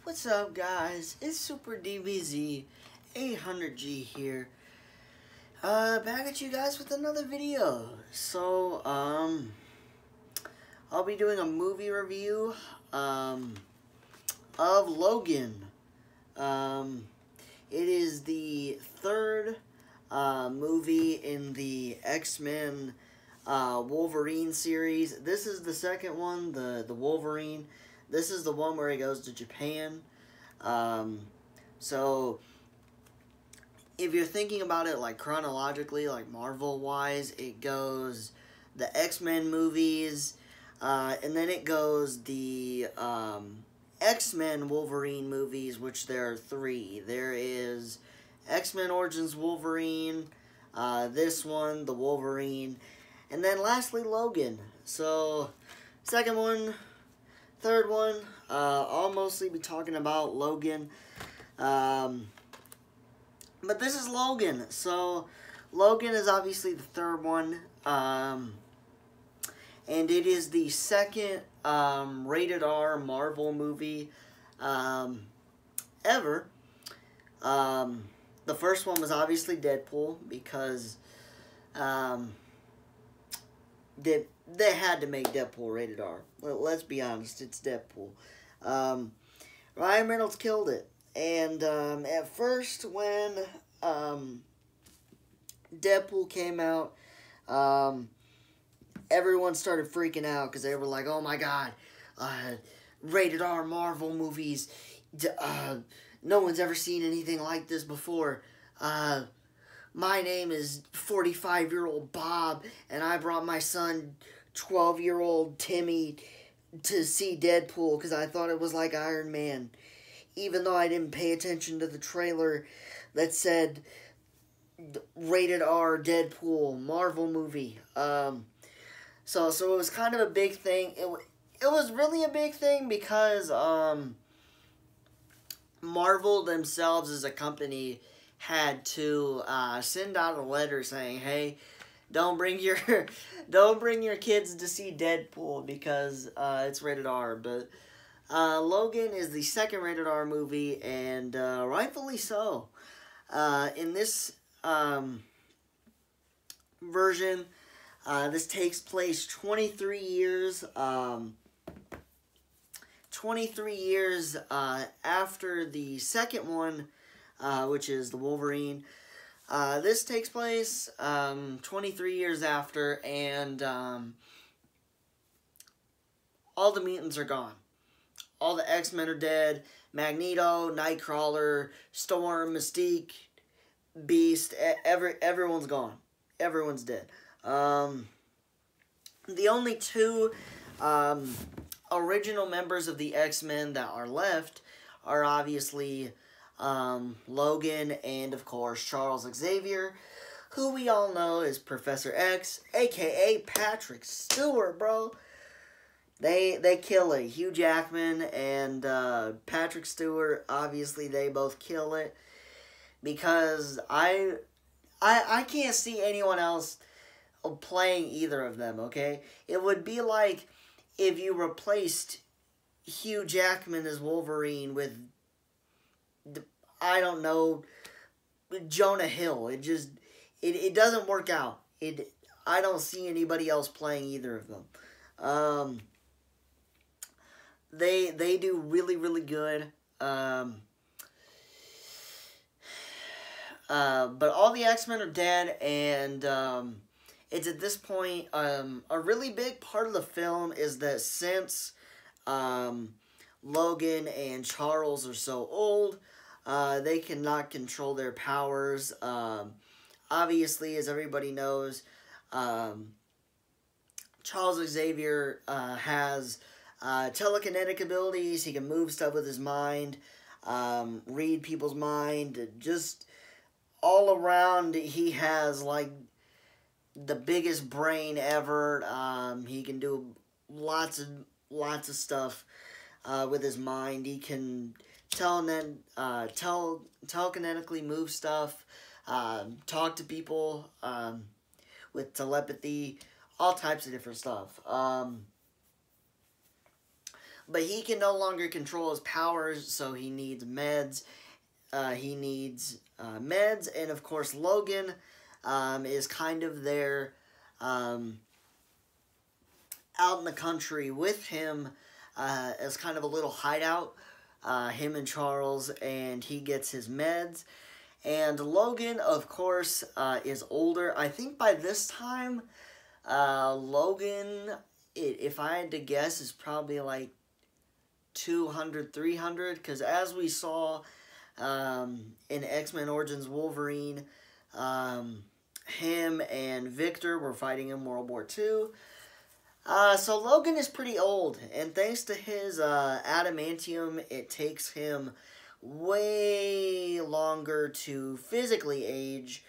What's up, guys? It's Super DBZ 800G here. Back at you guys with another video. So, I'll be doing a movie review, of Logan. It is the third, movie in the X-Men, Wolverine series. This is the second one, the Wolverine. This is the one where he goes to Japan. So, if you're thinking about it, like, chronologically, like, Marvel-wise, it goes the X-Men movies, and then it goes the, X-Men Wolverine movies, which there are 3. There is X-Men Origins Wolverine, this one, the Wolverine, and then lastly, Logan. So, second one, third one, I'll mostly be talking about Logan, but this is Logan. So, Logan is obviously the third one, and it is the second, rated R Marvel movie, ever. The first one was obviously Deadpool, because, they had to make Deadpool rated R. Well, let's be honest, it's Deadpool. Ryan Reynolds killed it. And at first, when Deadpool came out, everyone started freaking out because they were like, oh my god, rated R Marvel movies. No one's ever seen anything like this before. My name is 45-year-old Bob, and I brought my son, 12-year-old Timmy, to see Deadpool because I thought it was like Iron Man, even though I didn't pay attention to the trailer that said rated R Deadpool Marvel movie. So it was kind of a big thing. It was really a big thing because Marvel themselves as a company had to send out a letter saying, hey, don't bring your kids to see Deadpool because it's rated R. But Logan is the second rated R movie, and rightfully so. In this version, this takes place 23 years after the second one, which is the Wolverine. This takes place 23 years after, and all the mutants are gone. All the X-Men are dead. Magneto, Nightcrawler, Storm, Mystique, Beast, everyone's gone. Everyone's dead. The only 2 original members of the X-Men that are left are obviously Logan and, of course, Charles Xavier, who we all know is Professor X, a.k.a. Patrick Stewart, bro. They kill it. Hugh Jackman and Patrick Stewart, obviously, they both kill it. Because I can't see anyone else playing either of them, okay? It would be like if you replaced Hugh Jackman as Wolverine with, I don't know, Jonah Hill. It doesn't work out. I don't see anybody else playing either of them. They do really, really good. But all the X-Men are dead, and it's at this point, a really big part of the film is that since Logan and Charles are so old, they cannot control their powers. Obviously, as everybody knows, Charles Xavier has telekinetic abilities. He can move stuff with his mind, read people's mind, just all around. He has like the biggest brain ever. He can do lots of stuff with his mind. He can telekinetically move stuff, talk to people with telepathy, all types of different stuff. But he can no longer control his powers, so he needs meds. Meds, and of course Logan is kind of there out in the country with him as kind of a little hideout. Him and Charles, and he gets his meds. And Logan, of course, is older. I think by this time, Logan, if I had to guess, is probably like 200, 300. Because as we saw in X-Men Origins Wolverine, him and Victor were fighting in World War II. So Logan is pretty old, and thanks to his adamantium, it takes him way longer to physically age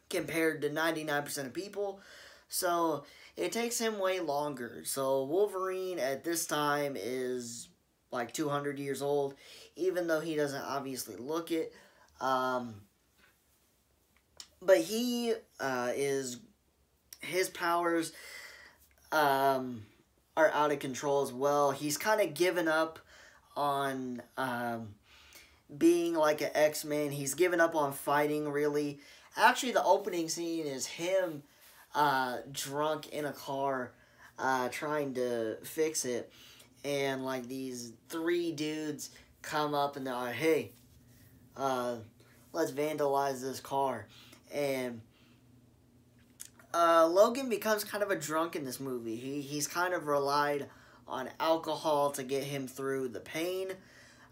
compared to 99% of people. So it takes him way longer. So Wolverine at this time is like 200 years old, even though he doesn't obviously look it. But he his powers are out of control as well. He's kind of given up on being like an X-Men. He's given up on fighting, really. Actually, the opening scene is him drunk in a car trying to fix it. And like these 3 dudes come up and they're like, hey, let's vandalize this car. And Logan becomes kind of a drunk in this movie. He's kind of relied on alcohol to get him through the pain,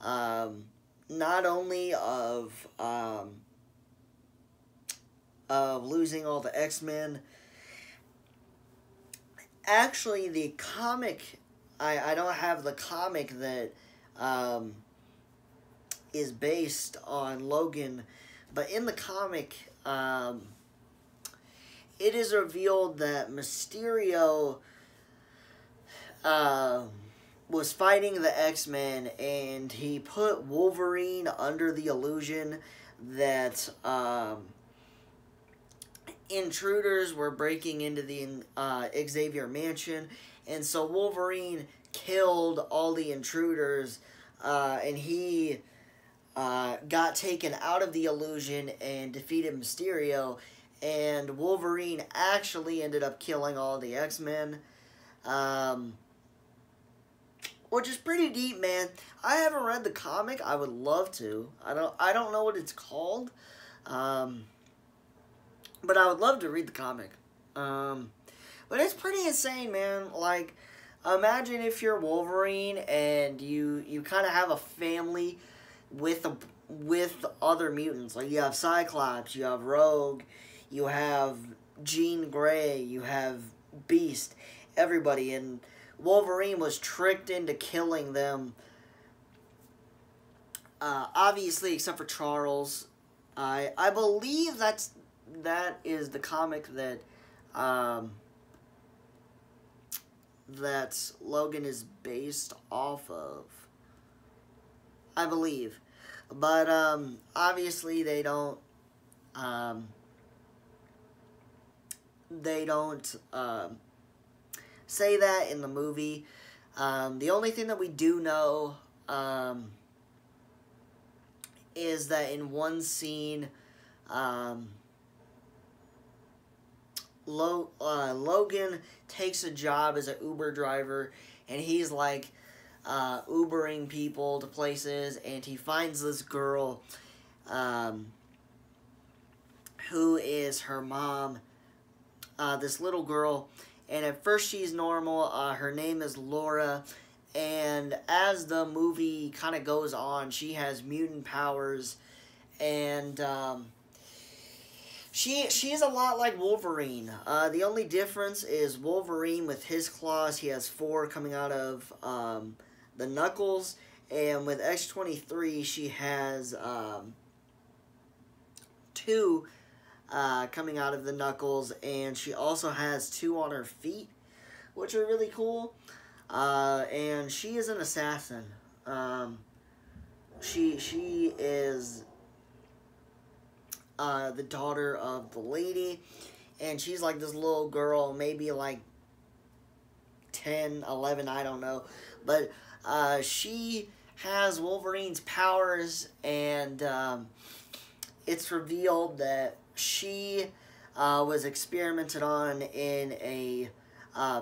not only of losing all the X-Men. Actually, the comic, I don't have the comic that is based on Logan, but in the comic, it is revealed that Mysterio was fighting the X-Men, and he put Wolverine under the illusion that intruders were breaking into the Xavier mansion, and so Wolverine killed all the intruders, and he got taken out of the illusion and defeated Mysterio. And Wolverine actually ended up killing all the X-Men, which is pretty deep, man. I haven't read the comic. I would love to. I don't know what it's called, but I would love to read the comic. But it's pretty insane, man. Like, imagine if you're Wolverine and you kind of have a family with other mutants. Like, you have Cyclops, you have Rogue, you have Jean Grey, you have Beast, everybody, and Wolverine was tricked into killing them. Obviously, except for Charles. I believe that is the comic that that Logan is based off of. I believe. But obviously they don't say that in the movie. The only thing that we do know is that in one scene, Logan takes a job as an Uber driver, and he's like Ubering people to places, and he finds this girl who is her mom, this little girl, and at first she's normal. Her name is Laura, and as the movie kind of goes on, she has mutant powers, and she's a lot like Wolverine. The only difference is Wolverine, with his claws, he has 4 coming out of the knuckles, and with X-23 she has 2 coming out of the knuckles, and she also has 2 on her feet, which are really cool. And she is an assassin. She is the daughter of the lady, and she's like this little girl, maybe like 10, 11, I don't know. But she has Wolverine's powers, and it's revealed that she was experimented on in a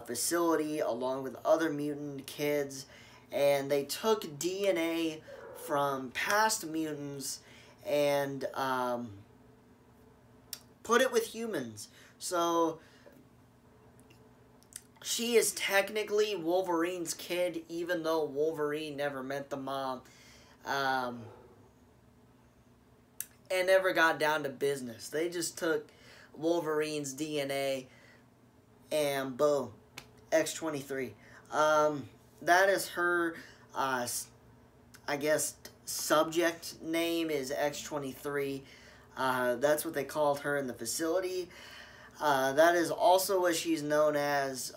facility along with other mutant kids, and they took DNA from past mutants and put it with humans. So she is technically Wolverine's kid, even though Wolverine never met the mom. And never got down to business. They just took Wolverine's DNA and boom, X-23. That is her, I guess, subject name is X-23. That's what they called her in the facility. That is also what she's known as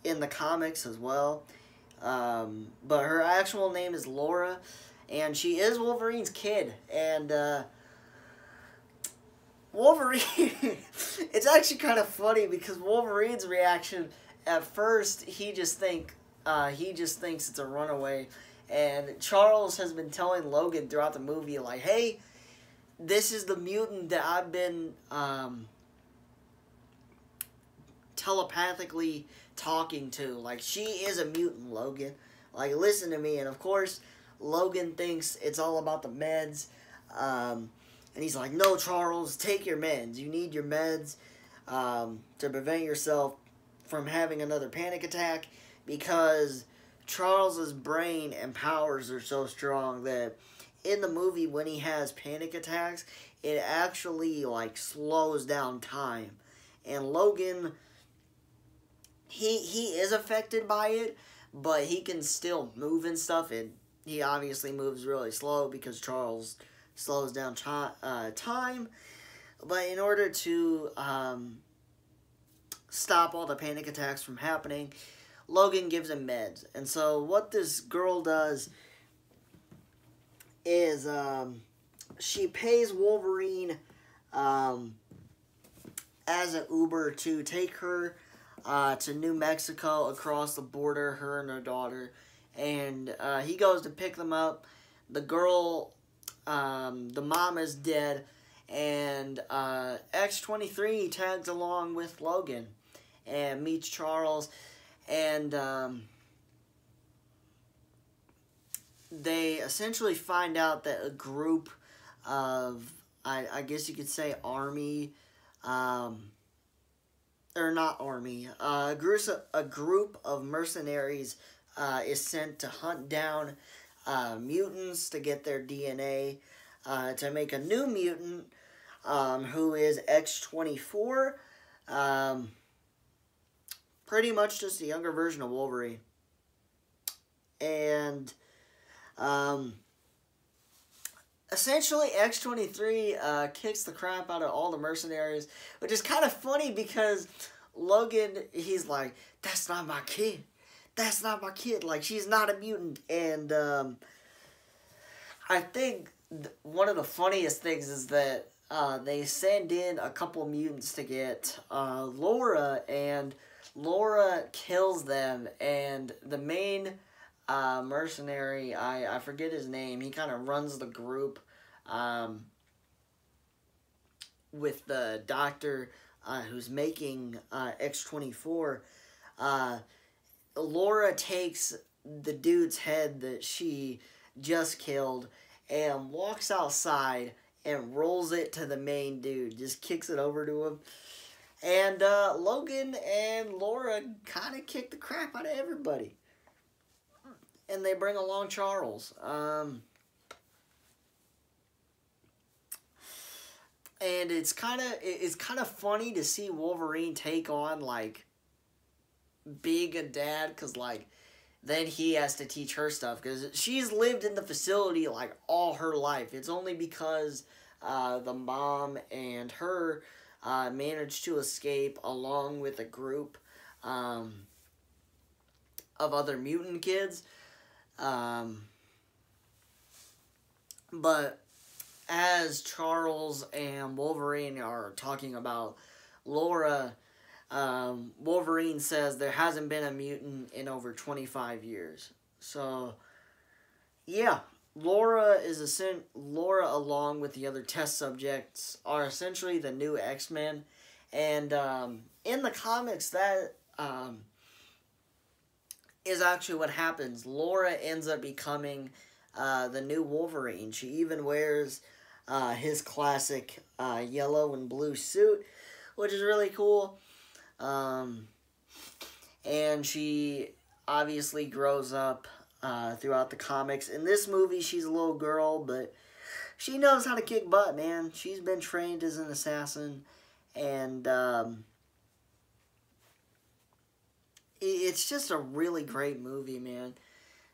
in the comics as well. But her actual name is Laura, and she is Wolverine's kid. And Wolverine, it's actually kind of funny because Wolverine's reaction at first, he just thinks it's a runaway. And Charles has been telling Logan throughout the movie, like, hey, this is the mutant that I've been telepathically talking to. Like, she is a mutant, Logan. Like, listen to me. And of course, Logan thinks it's all about the meds. And he's like, no, Charles, take your meds. You need your meds to prevent yourself from having another panic attack, because Charles's brain and powers are so strong that in the movie when he has panic attacks, it actually like slows down time. And Logan, he is affected by it, but he can still move and stuff, and he obviously moves really slow because Charles slows down time. But in order to stop all the panic attacks from happening, Logan gives him meds. And so what this girl does is she pays Wolverine as an Uber to take her to New Mexico across the border, her and her daughter. And he goes to pick them up. The girl, the mom is dead, and X-23 tags along with Logan and meets Charles, and they essentially find out that a group of, I guess you could say army, or not army, a group of mercenaries is sent to hunt down mutants to get their DNA to make a new mutant who is X-24. Pretty much just a younger version of Wolverine. And essentially X-23 kicks the crap out of all the mercenaries, which is kind of funny because Logan, he's like, that's not my kid. That's not my kid. Like, she's not a mutant. And I think one of the funniest things is that they send in a couple mutants to get Laura, and Laura kills them, and the main mercenary, I forget his name, he kind of runs the group with the doctor who's making X-24. Laura takes the dude's head that she just killed and walks outside and rolls it to the main dude, just kicks it over to him. And Logan and Laura kind of kick the crap out of everybody. And they bring along Charles. And it's kind of funny to see Wolverine take on like being a dad, because like then he has to teach her stuff, because she's lived in the facility like all her life. It's only because the mom and her managed to escape along with a group of other mutant kids. But as Charles and Wolverine are talking about Laura, Wolverine says there hasn't been a mutant in over 25 years. So, yeah, Laura, along with the other test subjects, are essentially the new X-Men. And in the comics, that is actually what happens. Laura ends up becoming the new Wolverine. She even wears his classic yellow and blue suit, which is really cool. And she obviously grows up throughout the comics. In this movie, she's a little girl, but she knows how to kick butt, man. She's been trained as an assassin, and it's just a really great movie, man.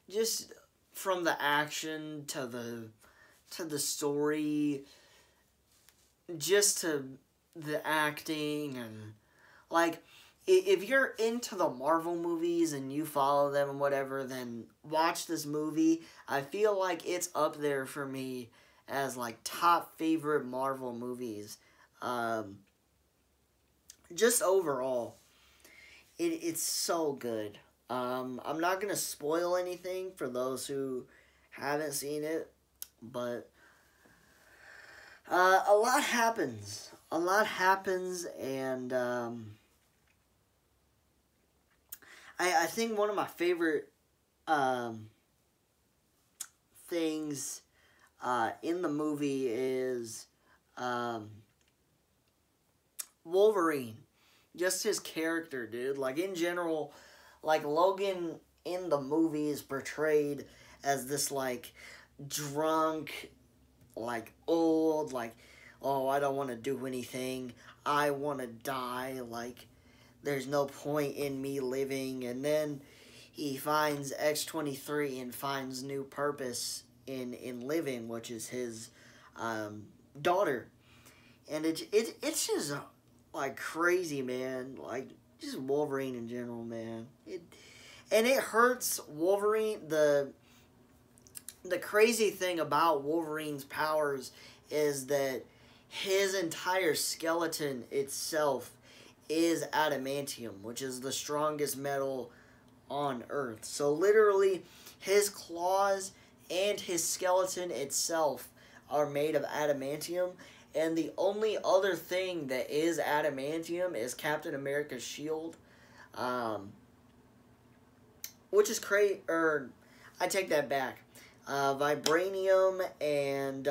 Just from the action to the story, just to the acting, and like, if you're into the Marvel movies and you follow them and whatever, then watch this movie. I feel like it's up there for me as like top favorite Marvel movies. Just overall, it's so good. I'm not gonna spoil anything for those who haven't seen it, but a lot happens. A lot happens, and I think one of my favorite things in the movie is Wolverine. Just his character, dude. Like, in general, like, Logan in the movie is portrayed as this, like, drunk, like, old, like, oh, I don't want to do anything. I want to die. Like, there's no point in me living. And then he finds X-23 and finds new purpose in living, which is his daughter. And it's just like crazy, man. Like, just Wolverine in general, man. And it hurts Wolverine. The crazy thing about Wolverine's powers is that his entire skeleton itself is adamantium, which is the strongest metal on Earth. So literally, his claws and his skeleton itself are made of adamantium. And the only other thing that is adamantium is Captain America's shield. Which is crazy. Or, I take that back. Vibranium and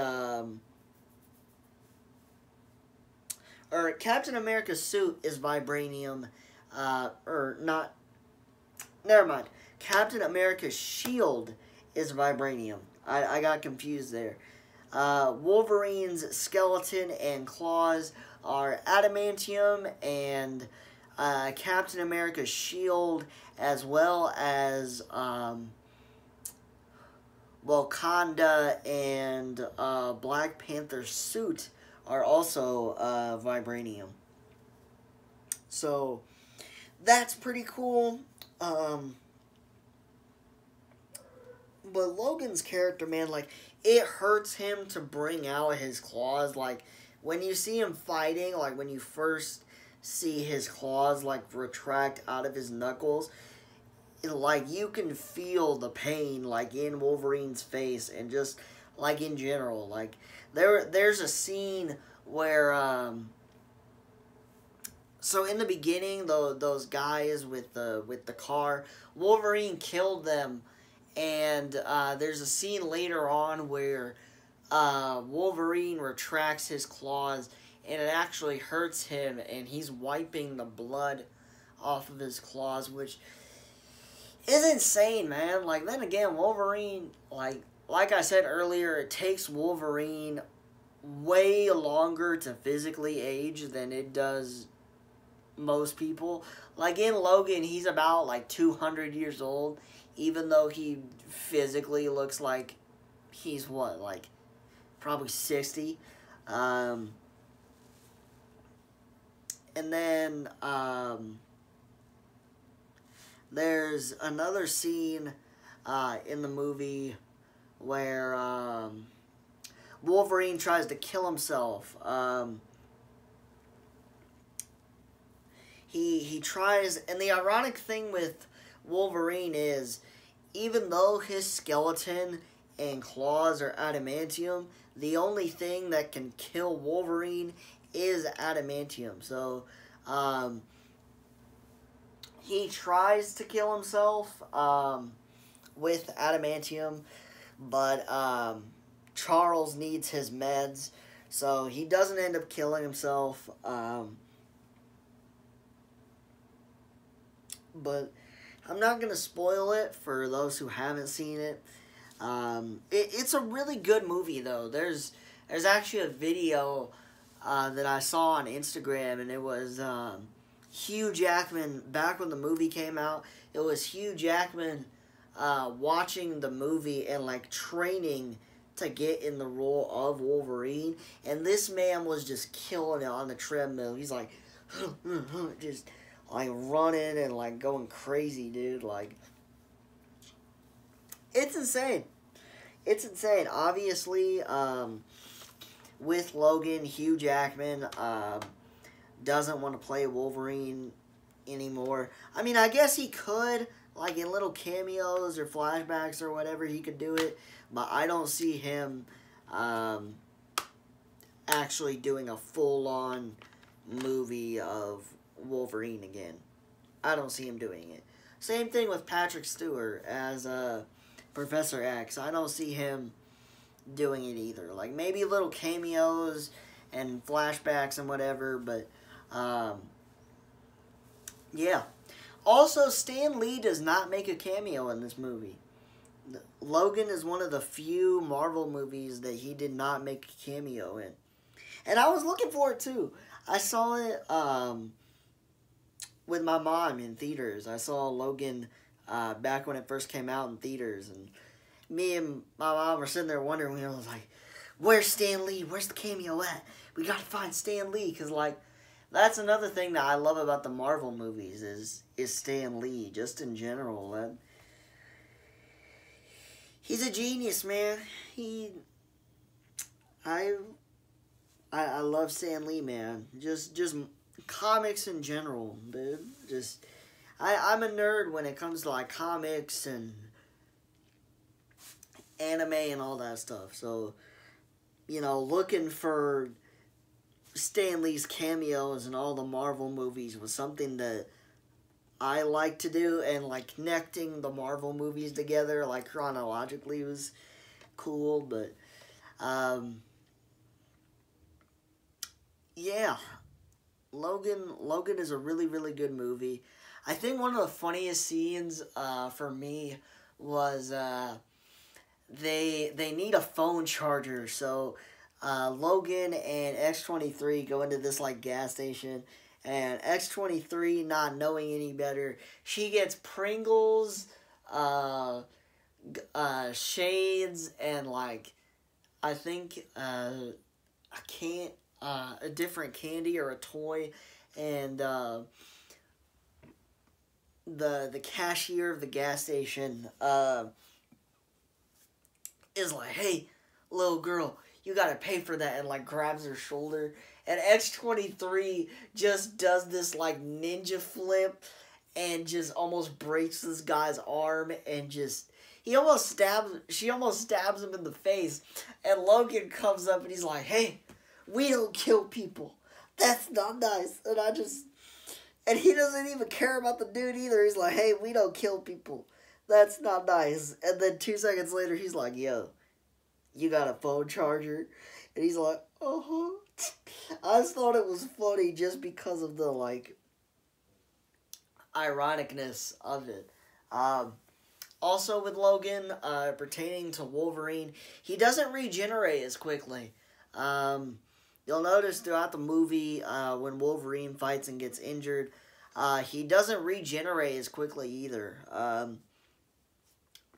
or Captain America's suit is vibranium, or not, never mind. Captain America's shield is vibranium. I got confused there. Wolverine's skeleton and claws are adamantium, and Captain America's shield, as well as Wakanda and Black Panther's suit, are also vibranium. So that's pretty cool. But Logan's character, man, like, it hurts him to bring out his claws. Like, when you see him fighting, like, when you first see his claws, like, retract out of his knuckles, like, you can feel the pain, like, in Wolverine's face, and just, like, in general. Like, there's a scene where, so in the beginning, those guys with the car, Wolverine killed them, and there's a scene later on where Wolverine retracts his claws, and it actually hurts him, and he's wiping the blood off of his claws, which is insane, man. Like, then again, Wolverine, like I said earlier, it takes Wolverine way longer to physically age than it does most people. Like, in Logan, he's about, like, 200 years old, even though he physically looks like he's, what, like, probably 60. And then, there's another scene in the movie where Wolverine tries to kill himself. he tries, and the ironic thing with Wolverine is, even though his skeleton and claws are adamantium, the only thing that can kill Wolverine is adamantium. So, he tries to kill himself with adamantium, but Charles needs his meds, so he doesn't end up killing himself. But I'm not going to spoil it for those who haven't seen it. It's a really good movie, though. There's actually a video that I saw on Instagram, and it was Hugh Jackman, back when the movie came out, it was Hugh Jackman watching the movie and, like, training to get in the role of Wolverine, and this man was just killing it on the treadmill. He's like, just, like, running and, like, going crazy, dude. Like, it's insane. It's insane. Obviously, with Logan, Hugh Jackman doesn't want to play Wolverine anymore. I mean, I guess he could, like, in little cameos or flashbacks or whatever, he could do it, but I don't see him actually doing a full-on movie of Wolverine again. I don't see him doing it. Same thing with Patrick Stewart as Professor X. I don't see him doing it either. Like, maybe little cameos and flashbacks and whatever, but yeah. Also, Stan Lee does not make a cameo in this movie. Logan is one of the few Marvel movies that he did not make a cameo in. And I was looking for it too. I saw it with my mom in theaters. I saw Logan back when it first came out in theaters. And me and my mom were sitting there wondering, we were like, where's Stan Lee? Where's the cameo at? We gotta find Stan Lee. Because, like, that's another thing that I love about the Marvel movies is Stan Lee, just in general. He's a genius, man. I love Stan Lee, man. Just comics in general, dude. I'm a nerd when it comes to, like, comics and anime and all that stuff. So, you know, looking for Stan Lee's cameos in all the Marvel movies was something that I like to do, and, like, connecting the Marvel movies together, like, chronologically was cool, but yeah, Logan is a really, really good movie. I think one of the funniest scenes for me was they need a phone charger, so Logan and X-23 go into this, like, gas station, and X-23, not knowing any better, she gets Pringles, shades, and, like, I think a different candy or a toy, and the cashier of the gas station is like, hey, little girl, you gotta pay for that, and, like, grabs her shoulder, and X-23 just does this, like, ninja flip and just almost breaks this guy's arm, and just, she almost stabs him in the face, and Logan comes up and he's like, hey, we don't kill people. That's not nice. And he doesn't even care about the dude either. He's like, hey, we don't kill people. That's not nice. And then 2 seconds later, he's like, yo, you got a phone charger? And he's like, uh-huh. I just thought it was funny just because of the, like, ironicness of it. Also with Logan, pertaining to Wolverine, he doesn't regenerate as quickly. You'll notice throughout the movie, when Wolverine fights and gets injured, he doesn't regenerate as quickly either.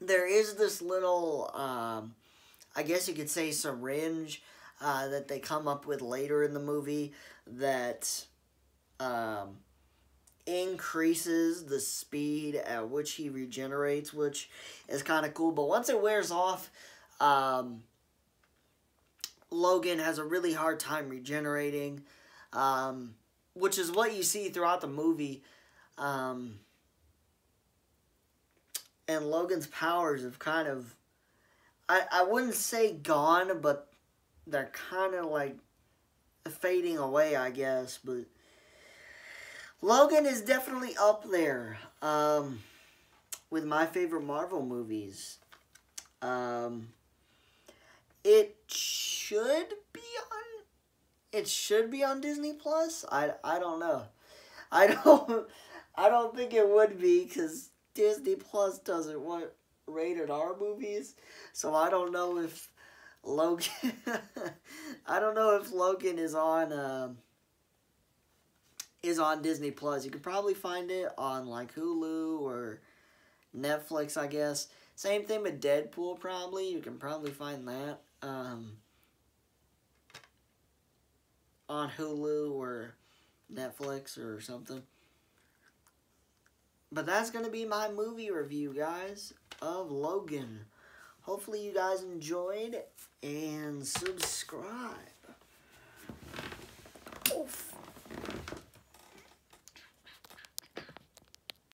There is this little, I guess you could say, syringe that they come up with later in the movie that increases the speed at which he regenerates, which is kind of cool. But once it wears off, Logan has a really hard time regenerating. which is what you see throughout the movie. And Logan's powers have kind of, I wouldn't say gone, but they're kind of like fading away, I guess. But Logan is definitely up there with my favorite Marvel movies. It should be on. It should be on Disney Plus. I don't know. I don't think it would be, because Disney Plus doesn't want rated R movies. So I don't know if Logan. I don't know if Logan is on Disney Plus. You could probably find it on like Hulu or Netflix, I guess. Same thing with Deadpool, probably. You can probably find that on Hulu or Netflix or something. But that's going to be my movie review, guys, of Logan. Hopefully you guys enjoyed, and subscribe.